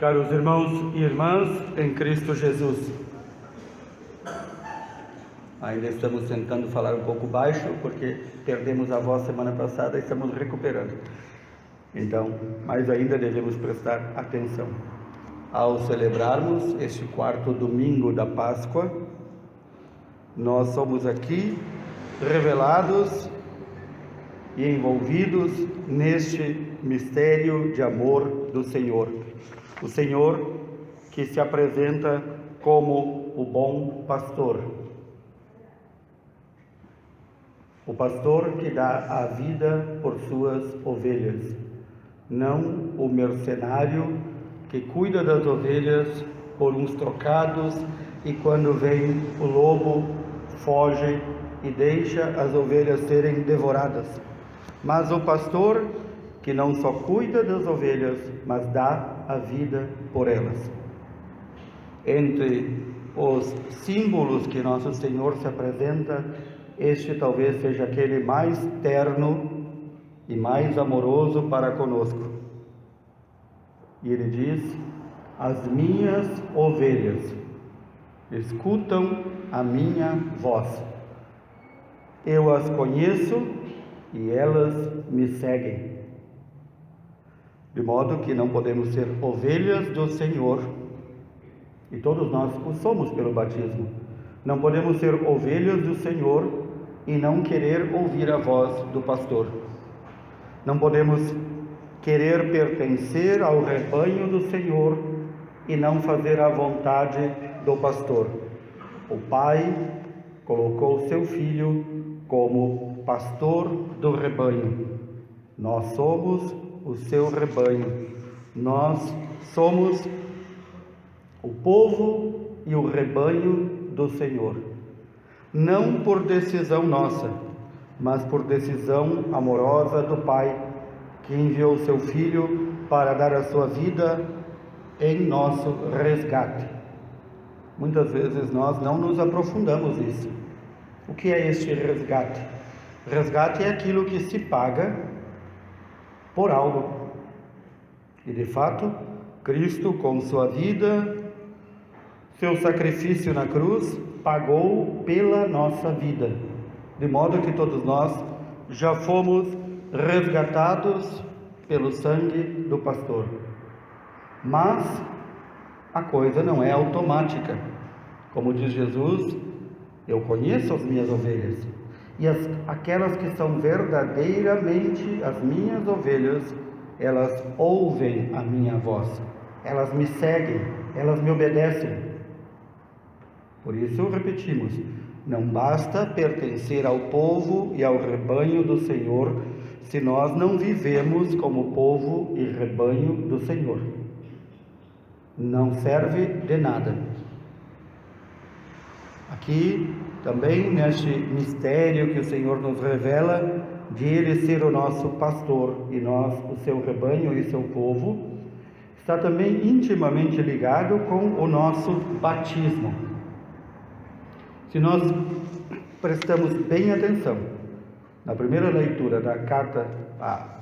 Caros irmãos e irmãs em Cristo Jesus, ainda estamos tentando falar um pouco baixo porque perdemos a voz semana passada e estamos recuperando. Então, mas ainda devemos prestar atenção. Ao celebrarmos este quarto domingo da Páscoa, nós somos aqui revelados e envolvidos neste mistério de amor do Senhor. O Senhor que se apresenta como o bom pastor. O pastor que dá a vida por suas ovelhas. Não o mercenário que cuida das ovelhas por uns trocados e quando vem o lobo foge e deixa as ovelhas serem devoradas. Mas o pastor que não só cuida das ovelhas, mas dá a vida por elas. Entre os símbolos que nosso Senhor se apresenta, este talvez seja aquele mais terno e mais amoroso para conosco. E ele diz: as minhas ovelhas escutam a minha voz. Eu as conheço e elas me seguem. De modo que não podemos ser ovelhas do Senhor, e todos nós o somos pelo batismo. Não podemos ser ovelhas do Senhor e não querer ouvir a voz do pastor. Não podemos querer pertencer ao rebanho do Senhor e não fazer a vontade do pastor. O Pai colocou seu Filho como pastor do rebanho. Nós somos o seu rebanho. Nós somos o povo e o rebanho do Senhor. Não por decisão nossa, mas por decisão amorosa do Pai, que enviou seu Filho para dar a sua vida em nosso resgate. Muitas vezes nós não nos aprofundamos nisso. O que é este resgate? Resgate é aquilo que se paga por algo. E de fato, Cristo, com sua vida, seu sacrifício na cruz, pagou pela nossa vida, de modo que todos nós já fomos resgatados pelo sangue do pastor. Mas a coisa não é automática. Como diz Jesus, eu conheço as minhas ovelhas, e aquelas que são verdadeiramente as minhas ovelhas, elas ouvem a minha voz, elas me seguem, elas me obedecem. Por isso repetimos, não basta pertencer ao povo e ao rebanho do Senhor, se nós não vivemos como povo e rebanho do Senhor. Não serve de nada. Aqui, também neste mistério que o Senhor nos revela, de Ele ser o nosso pastor e nós o seu rebanho e seu povo, está também intimamente ligado com o nosso batismo. Se nós prestamos bem atenção na primeira leitura da carta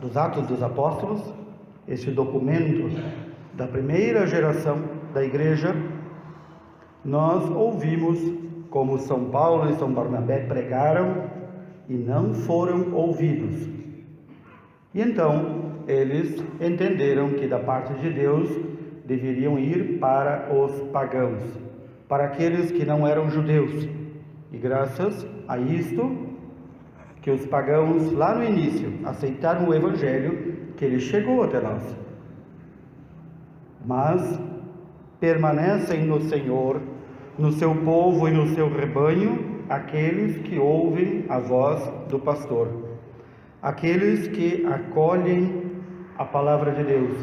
dos Atos dos Apóstolos, este documento da primeira geração da igreja, nós ouvimos como São Paulo e São Barnabé pregaram e não foram ouvidos. E então eles entenderam que da parte de Deus deveriam ir para os pagãos, para aqueles que não eram judeus. E graças a isto, que os pagãos lá no início aceitaram o Evangelho, que ele chegou até nós. Mas permanecem no Senhor, no seu povo e no seu rebanho, aqueles que ouvem a voz do pastor, aqueles que acolhem a palavra de Deus,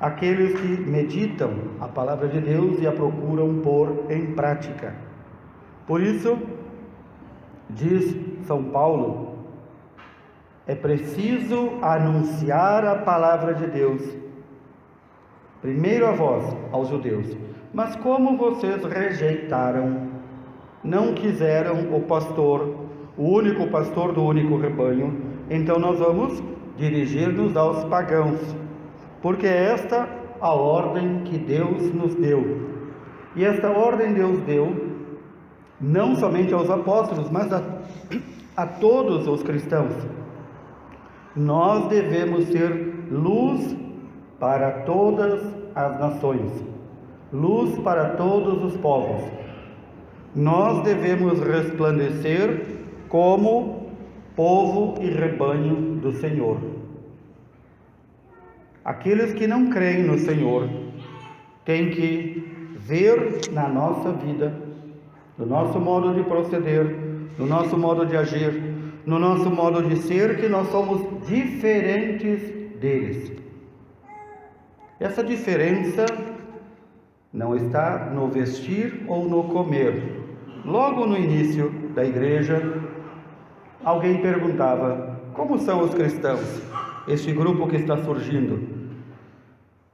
aqueles que meditam a palavra de Deus e a procuram pôr em prática. Por isso, diz São Paulo, é preciso anunciar a palavra de Deus, primeiro a vós, aos judeus. Mas como vocês rejeitaram, não quiseram o pastor, o único pastor do único rebanho, então nós vamos dirigir-nos aos pagãos, porque esta a ordem que Deus nos deu. E esta ordem Deus deu não somente aos apóstolos, mas a todos os cristãos. Nós devemos ser luz para todas as nações, luz para todos os povos. Nós devemos resplandecer como povo e rebanho do Senhor. Aqueles que não creem no Senhor têm que ver na nossa vida, no nosso modo de proceder, no nosso modo de agir, no nosso modo de ser, que nós somos diferentes deles. Essa diferença não está no vestir ou no comer. Logo no início da igreja, alguém perguntava: como são os cristãos, este grupo que está surgindo?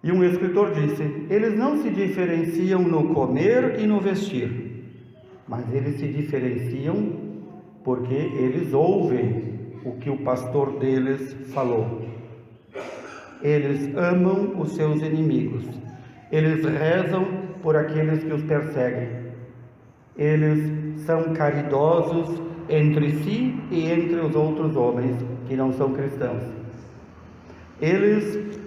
E um escritor disse: eles não se diferenciam no comer e no vestir, mas eles se diferenciam porque eles ouvem o que o pastor deles falou. Eles amam os seus inimigos, eles rezam por aqueles que os perseguem, eles são caridosos entre si e entre os outros homens que não são cristãos. Eles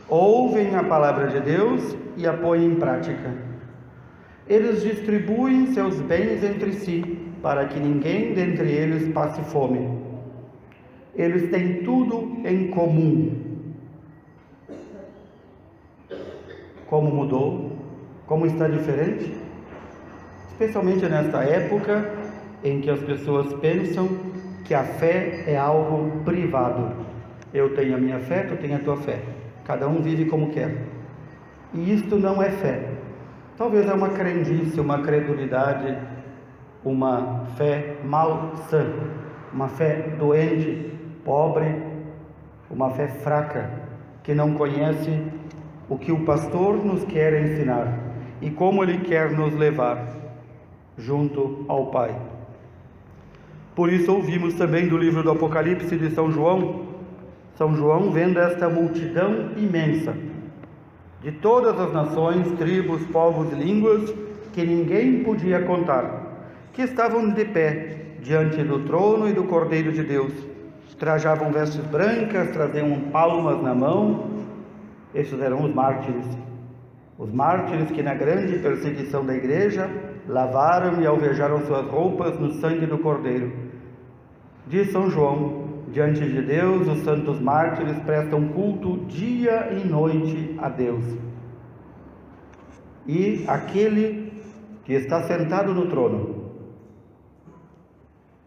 ouvem a palavra de Deus e a põem em prática. Eles distribuem seus bens entre si, para que ninguém dentre eles passe fome. Eles têm tudo em comum. Como mudou? Como está diferente? Especialmente nesta época em que as pessoas pensam que a fé é algo privado. Eu tenho a minha fé, tu tem a tua fé. Cada um vive como quer. E isto não é fé. Talvez é uma crendice, uma credulidade, uma fé malsã, uma fé doente, pobre, uma fé fraca, que não conhece o que o pastor nos quer ensinar e como ele quer nos levar junto ao Pai. Por isso ouvimos também do livro do Apocalipse de São João, vendo esta multidão imensa, de todas as nações, tribos, povos e línguas, que ninguém podia contar, que estavam de pé diante do trono e do Cordeiro de Deus. Trajavam vestes brancas, traziam palmas na mão. Esses eram os mártires que na grande perseguição da igreja lavaram e alvejaram suas roupas no sangue do Cordeiro. Diz São João: diante de Deus, os santos mártires prestam culto dia e noite a Deus. E aquele que está sentado no trono,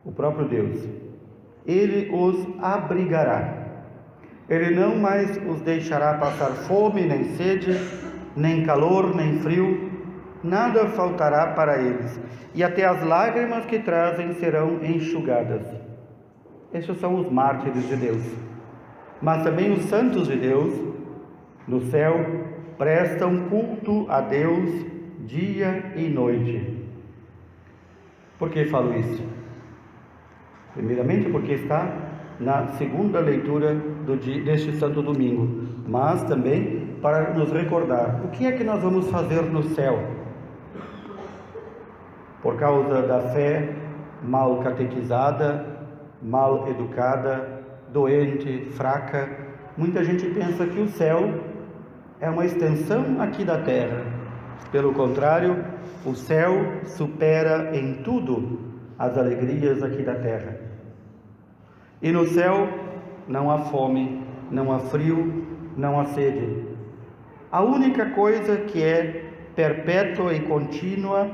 o próprio Deus, ele os abrigará. Ele não mais os deixará passar fome, nem sede, nem calor, nem frio. Nada faltará para eles. E até as lágrimas que trazem serão enxugadas. Estes são os mártires de Deus. Mas também os santos de Deus, no céu, prestam culto a Deus dia e noite. Por que falo isso? Primeiramente porque está na segunda leitura deste Santo Domingo, mas também para nos recordar o que é que nós vamos fazer no céu. Por causa da fé mal catequizada, mal educada, doente, fraca, muita gente pensa que o céu é uma extensão aqui da terra. Pelo contrário, o céu supera em tudo as alegrias aqui da terra. E no céu não há fome, não há frio, não há sede. A única coisa que é perpétua e contínua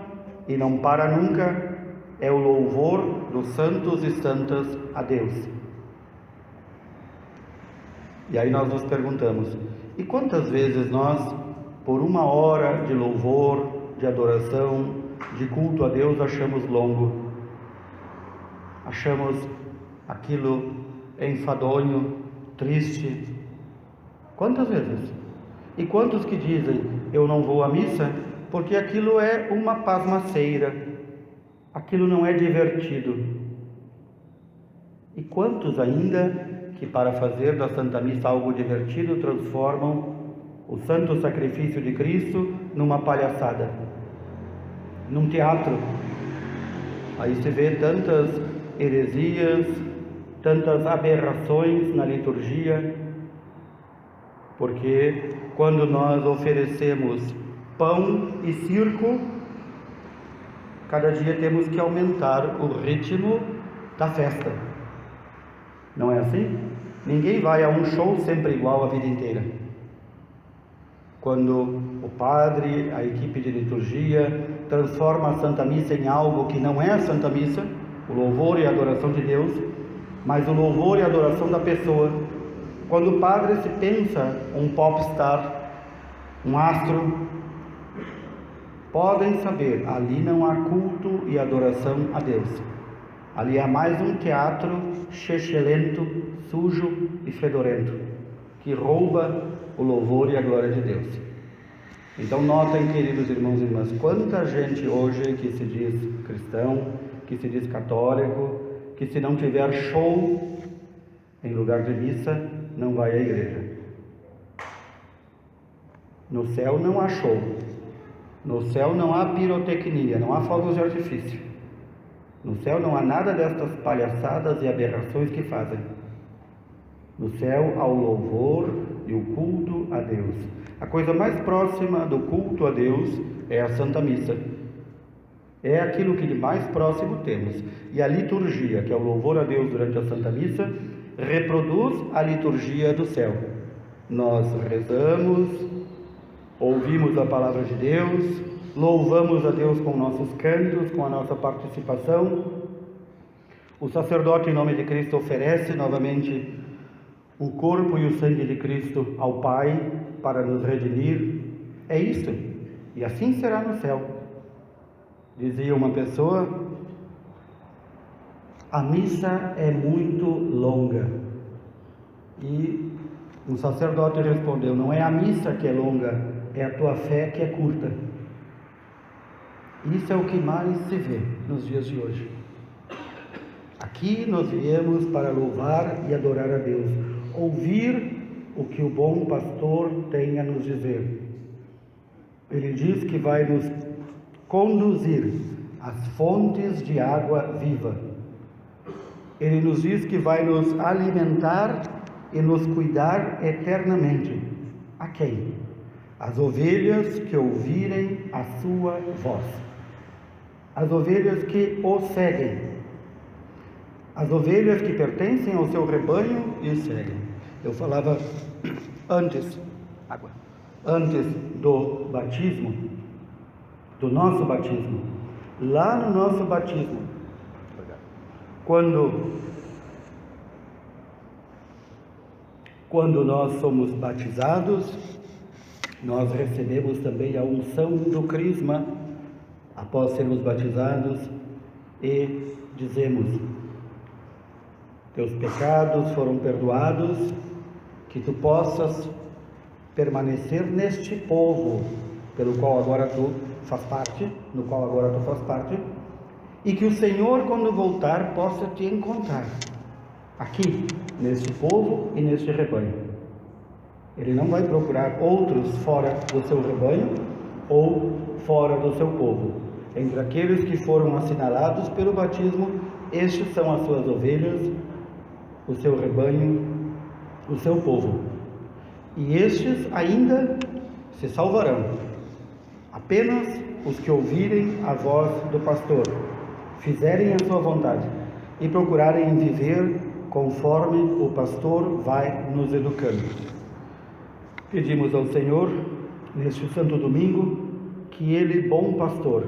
e não para nunca é o louvor dos santos e santas a Deus. E aí nós nos perguntamos: e quantas vezes nós, por uma hora de louvor, de adoração, de culto a Deus, achamos longo? Achamos aquilo enfadonho, triste? Quantas vezes? E quantos que dizem: eu não vou à missa porque aquilo é uma pasmaceira, aquilo não é divertido? E quantos ainda que, para fazer da Santa Missa algo divertido, transformam o santo sacrifício de Cristo numa palhaçada, num teatro. Aí se vê tantas heresias, tantas aberrações na liturgia, porque quando nós oferecemos pão e circo, cada dia temos que aumentar o ritmo da festa. Não é assim? Ninguém vai a um show sempre igual a vida inteira. Quando o padre, a equipe de liturgia, transforma a Santa Missa em algo que não é a Santa Missa, o louvor e a adoração de Deus, mas o louvor e a adoração da pessoa. Quando o padre se pensa um popstar, um astro, podem saber, ali não há culto e adoração a Deus. Ali há mais um teatro chechelento, sujo e fedorento, que rouba o louvor e a glória de Deus. Então notem, queridos irmãos e irmãs, quanta gente hoje que se diz cristão, que se diz católico, que se não tiver show em lugar de missa, não vai à igreja. No céu não há show, no céu não há pirotecnia, não há fogos de artifício. No céu não há nada destas palhaçadas e aberrações que fazem. No céu há o louvor e o culto a Deus. A coisa mais próxima do culto a Deus é a Santa Missa. É aquilo que de mais próximo temos. E a liturgia, que é o louvor a Deus durante a Santa Missa, reproduz a liturgia do céu. Nós rezamos, ouvimos a palavra de Deus, louvamos a Deus com nossos cantos, com a nossa participação. O sacerdote, em nome de Cristo, oferece novamente o corpo e o sangue de Cristo ao Pai para nos redimir. É isso, e assim será no céu. Dizia uma pessoa: a missa é muito longa. E um sacerdote respondeu: não é a missa que é longa, é a tua fé que é curta. Isso é o que mais se vê nos dias de hoje. Aqui nós viemos para louvar e adorar a Deus, ouvir o que o bom pastor tem a nos dizer. Ele diz que vai nos conduzir às fontes de água viva. Ele nos diz que vai nos alimentar e nos cuidar eternamente. A quem? As ovelhas que ouvirem a sua voz. As ovelhas que o seguem. As ovelhas que pertencem ao seu rebanho e o seguem. Eu falava antes do batismo, do nosso batismo. Lá no nosso batismo, quando nós somos batizados, nós recebemos também a unção do crisma após sermos batizados e dizemos: teus pecados foram perdoados, que tu possas permanecer neste povo pelo qual agora tu faz parte, no qual agora tu faz parte, e que o Senhor, quando voltar, possa te encontrar aqui, neste povo e neste rebanho. Ele não vai procurar outros fora do seu rebanho ou fora do seu povo. Entre aqueles que foram assinalados pelo batismo, estes são as suas ovelhas, o seu rebanho, o seu povo. E estes ainda se salvarão. Apenas os que ouvirem a voz do pastor, fizerem a sua vontade e procurarem viver conforme o pastor vai nos educando. Pedimos ao Senhor, neste santo domingo, que Ele, bom pastor,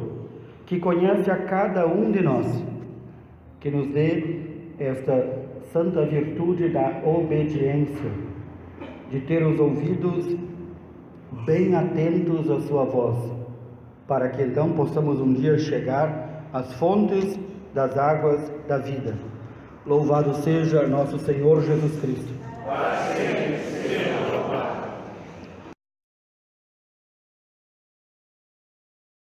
que conhece a cada um de nós, que nos dê esta santa virtude da obediência, de ter os ouvidos bem atentos à sua voz, para que então possamos um dia chegar às fontes das águas da vida. Louvado seja nosso Senhor Jesus Cristo.